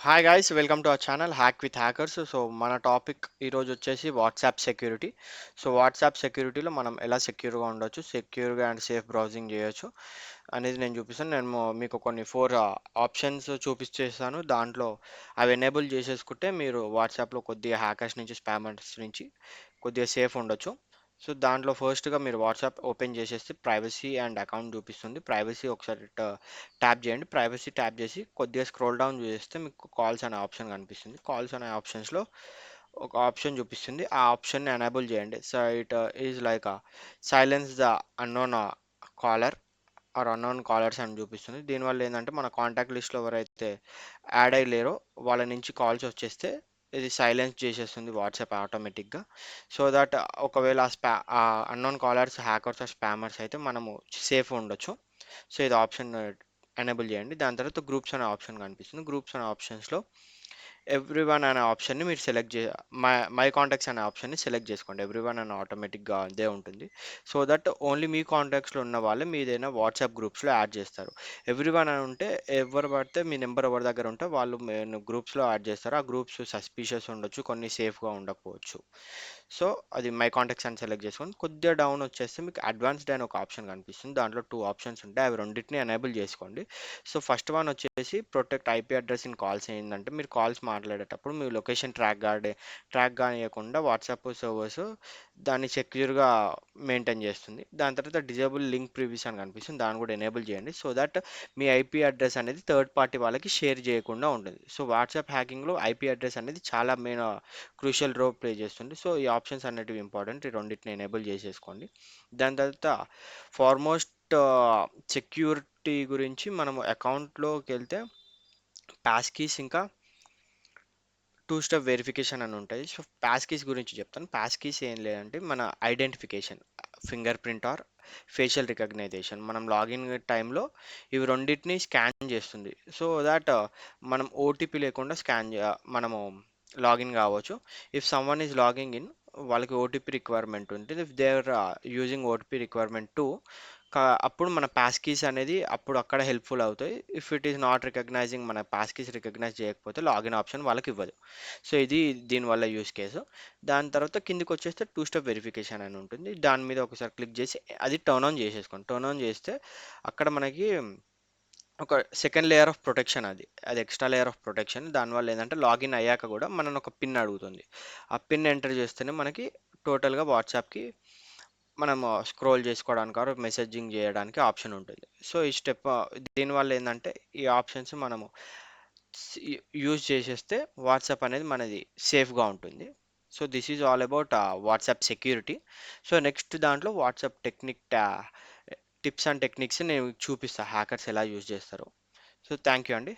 Hi guys, welcome to our channel hack with hackers. మన topic ఈరోజు వచ్చేసి WhatsApp security. WhatsApp సెక్యూరిటీలో మనం ఎలా సెక్యూర్గా ఉండొచ్చు, సెక్యూర్గా అండ్ సేఫ్ బ్రౌజింగ్ చేయొచ్చు అనేది నేను చూపిస్తాను. నేను మీకు కొన్ని 4 ఆప్షన్స్ చూపించేస్తాను. దాంట్లో అవి ఎనేబుల్ చేసేసుకుంటే మీరు వాట్సాప్లో కొద్దిగా హ్యాకర్స్ నుంచి, స్పామర్స్ నుంచి కొద్దిగా సేఫ్ ఉండొచ్చు. దాంట్లో ఫస్ట్గా మీరు వాట్సాప్ ఓపెన్ చేసేస్తే ప్రైవసీ అండ్ అకౌంట్ చూపిస్తుంది. ప్రైవసీ ఒకసారి ట్యాప్ చేయండి. ప్రైవసీ ట్యాప్ చేసి కొద్దిగా స్క్రోల్ డౌన్ చేస్తే మీకు కాల్స్ అనే ఆప్షన్ కనిపిస్తుంది. కాల్స్ అనే ఆప్షన్స్లో ఒక ఆప్షన్ చూపిస్తుంది. ఆ ఆప్షన్ని ఎనేబుల్ చేయండి. So it is like silence the unknown caller or unknown callers అని చూపిస్తుంది. దీనివల్ల ఏంటంటే మన కాంటాక్ట్ లిస్ట్లో ఎవరైతే యాడ్ అయ్యలేరో వాళ్ళ నుంచి కాల్స్ వచ్చేస్తే ఇది సైలెన్స్ చేసేస్తుంది వాట్సాప్ ఆటోమేటిక్గా. సో దట్ ఒకవేళ ఆ అన్నోన్ కాలర్స్ హ్యాకర్స్ స్పామర్స్ అయితే మనము సేఫ్ ఉండొచ్చు. ఇది ఆప్షన్ ఎనేబుల్ చేయండి. దాని తర్వాత గ్రూప్స్ అనే ఆప్షన్ కనిపిస్తుంది. గ్రూప్స్ అనే ఆప్షన్స్లో ఎవ్రీ వన్ అనే ఆప్షన్ని మీరు సెలెక్ట్ చే మై కాంటాక్ట్స్ అనే ఆప్షన్ని సెలెక్ట్ చేసుకోండి. ఎవ్రీ వన్ అనే ఆటోమేటిక్గా అదే ఉంటుంది. సో దట్ ఓన్లీ మీ కాంటాక్ట్స్లో ఉన్న వాళ్ళే మీదైనా వాట్సాప్ గ్రూప్స్లో యాడ్ చేస్తారు. ఎవ్రీ వన్ అని ఉంటే ఎవరు పడితే మీ నెంబర్ ఎవరి దగ్గర ఉంటే వాళ్ళు గ్రూప్స్లో యాడ్ చేస్తారు. ఆ గ్రూప్స్ సస్పీషియస్ ఉండొచ్చు, కొన్ని సేఫ్గా ఉండకపోవచ్చు. సో అది మై కాంటాక్ట్స్ అని సెలెక్ట్ చేసుకొని కొద్దిగా డౌన్ వచ్చేస్తే మీకు అడ్వాన్స్డ్ అని ఒక ఆప్షన్ కనిపిస్తుంది. దాంట్లో 2 ఆప్షన్స్ ఉంటాయి. అవి రెండింటిని ఎనేబుల్ చేసుకోండి. ఫస్ట్ వన్ వచ్చేసి protect IP address in calls. ఏంటంటే మీరు కాల్స్ మాట్లాడేటప్పుడు మీ లొకేషన్ ట్రాక్ కానియకుండా వాట్సాప్ సర్వర్స్ దాన్ని సెక్యూర్గా మెయింటైన్ చేస్తుంది. దాని తర్వాత డిజేబుల్ లింక్ ప్రివ్యూస్ అని కనిపిస్తుంది. దాన్ని కూడా ఎనేబుల్ చేయండి. So that me IP address అనేది థర్డ్ పార్టీ వాళ్ళకి షేర్ చేయకుండా ఉంటుంది. వాట్సాప్ హ్యాకింగ్లో ఐపీ అడ్రస్ అనేది చాలా మెయిన్ క్రూషియల్ రోల్ ప్లే చేస్తుంది. ఈ ఆప్షన్స్ అనేటివి ఇంపార్టెంట్. ఈ రెండింటిని ఎనేబుల్ చేసేసుకోండి. దాని తర్వాత ఫార్మోస్ట్ సెక్యూరిటీ గురించి మనము అకౌంట్లోకి వెళ్తే పాస్ కీస్ ఇంకా 2 స్టెప్ వెరిఫికేషన్ అని ఉంటాయి. పాస్ కీస్ గురించి చెప్తాను. పాస్ కీస్ ఏం లేదంటే మన identification, finger print are facial recognition. మనం లాగిన్ టైంలో ఇవి రెండింటిని స్కాన్ చేస్తుంది. సో దాట్ మనం ఓటీపీ లేకుండా మనము లాగిన్ కావచ్చు. If someone is logging in, వాళ్ళకి ఓటీపీ రిక్వైర్మెంట్ ఉంటుంది. If they are using OTP requirement to, అప్పుడు మన పాస్ కీస్ అనేది అప్పుడు అక్కడ హెల్ప్ఫుల్ అవుతాయి. If it is not recognizing, మన పాస్ కీస్ రికగ్నైజ్ చేయకపోతే లాగిన్ ఆప్షన్ వాళ్ళకి ఇవ్వదు. ఇది దీనివల్ల యూస్ కేసు. దాని తర్వాత కిందికి వచ్చేస్తే 2 స్టెప్ వెరిఫికేషన్ అని ఉంటుంది. దాని మీద ఒకసారి క్లిక్ చేసి అది టర్న్ ఆన్ చేసేసుకోండి. టర్న్ ఆన్ చేస్తే అక్కడ మనకి ఒక సెకండ్ లేయర్ ఆఫ్ ప్రొటెక్షన్, అది ఎక్స్ట్రా లేయర్ ఆఫ్ ప్రొటెక్షన్. దానివల్ల ఏంటంటే లాగిన్ అయ్యాక కూడా మనం ఒక పిన్ అడుగుతుంది. ఆ పిన్ ఎంటర్ చేస్తేనే మనకి టోటల్గా వాట్సాప్కి మనం స్క్రోల్ చేసుకోవడానికి ఆర్ మెసేజింగ్ చేయడానికి ఆప్షన్ ఉంటుంది. ఈ స్టెప్ దీనివల్ల ఏంటంటే ఈ ఆప్షన్స్ మనము యూజ్ చేసేస్తే వాట్సాప్ అనేది మనది సేఫ్గా ఉంటుంది. This is all about WhatsApp security. Next దాంట్లో వాట్సాప్ టిప్స్ అండ్ టెక్నిక్స్ నేను చూపిస్తాను, హ్యాకర్స్ ఎలా యూజ్ చేస్తారో. థ్యాంక్ యూ అండి.